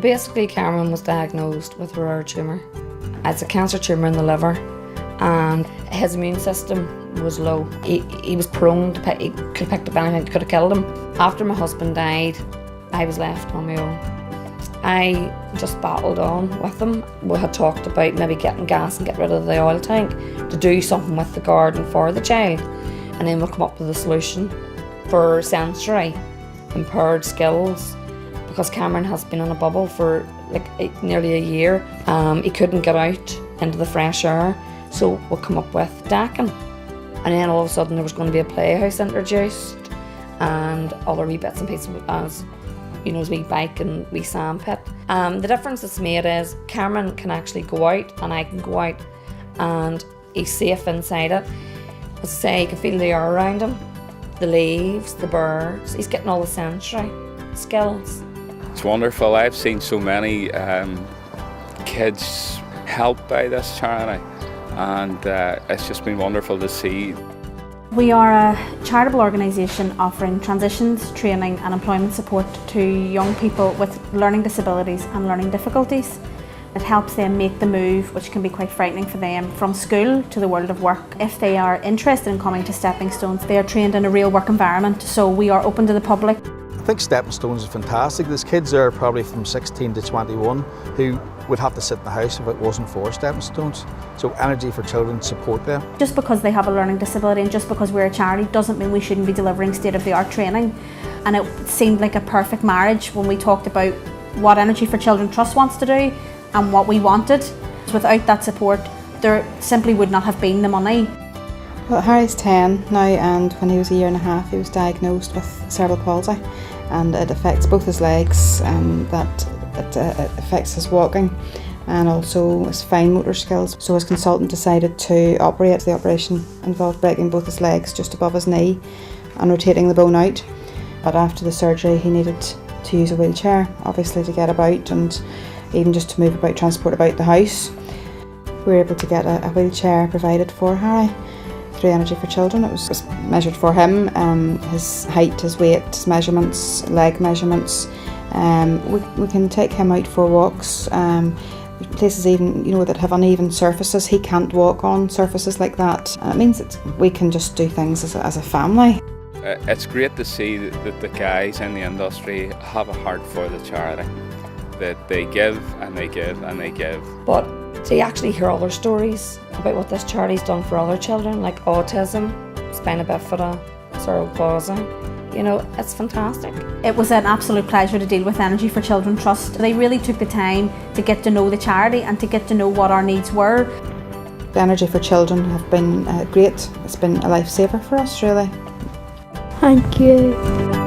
basically Cameron was diagnosed with a rare tumour. It's a cancer tumour in the liver, and his immune system was low. He was prone to he could have picked up anything that could have killed him. After my husband died, I was left on my own. I just battled on with him. We had talked about maybe getting gas and get rid of the oil tank to do something with the garden for the child, and then we'll come up with a solution for sensory impaired skills, because Cameron has been in a bubble for nearly a year. He couldn't get out into the fresh air, so we'll come up with Dakin. And then all of a sudden there was going to be a playhouse introduced and other wee bits and pieces, as you know, his wee bike and wee sand pit. The difference it's made is Cameron can actually go out and I can go out, and he's safe inside it. As I say, he can feel the air around him, the leaves, the birds. He's getting all the sensory skills. It's wonderful. I've seen so many kids helped by this charity, and it's just been wonderful to see. We are a charitable organisation offering transitions, training and employment support to young people with learning disabilities and learning difficulties. It helps them make the move, which can be quite frightening for them, from school to the world of work. If they are interested in coming to Stepping Stones, they are trained in a real work environment, so we are open to the public. I think Stepping Stones is fantastic. There's kids there probably from 16 to 21 who would have to sit in the house if it wasn't for Stepping Stones. So Energy for Children support them. Just because they have a learning disability and just because we're a charity doesn't mean we shouldn't be delivering state-of-the-art training. And it seemed like a perfect marriage when we talked about what Energy for Children Trust wants to do and what we wanted. Without that support, there simply would not have been the money. Well, Harry's 10 now, and when he was a year and a half he was diagnosed with cerebral palsy, and it affects both his legs, it affects his walking and also his fine motor skills. So his consultant decided to operate. The operation involved breaking both his legs just above his knee and rotating the bone out. But after the surgery he needed to use a wheelchair, obviously, to get about and even just to move about, transport about the house. We were able to get a wheelchair provided for Harry through Energy for Children. It was measured for him, his height, his weight, his measurements, leg measurements. We can take him out for walks, places even, you know, that have uneven surfaces. He can't walk on surfaces like that, and it means that we can just do things as a family. It's great to see that the guys in the industry have a heart for the charity, that they give and they give and they give. But to actually hear other stories about what this charity's done for other children, like autism, spina bifida, cerebral palsy, you know, it's fantastic. It was an absolute pleasure to deal with Energy for Children Trust. They really took the time to get to know the charity and to get to know what our needs were. The Energy for Children have been great. It's been a lifesaver for us, really. Thank you.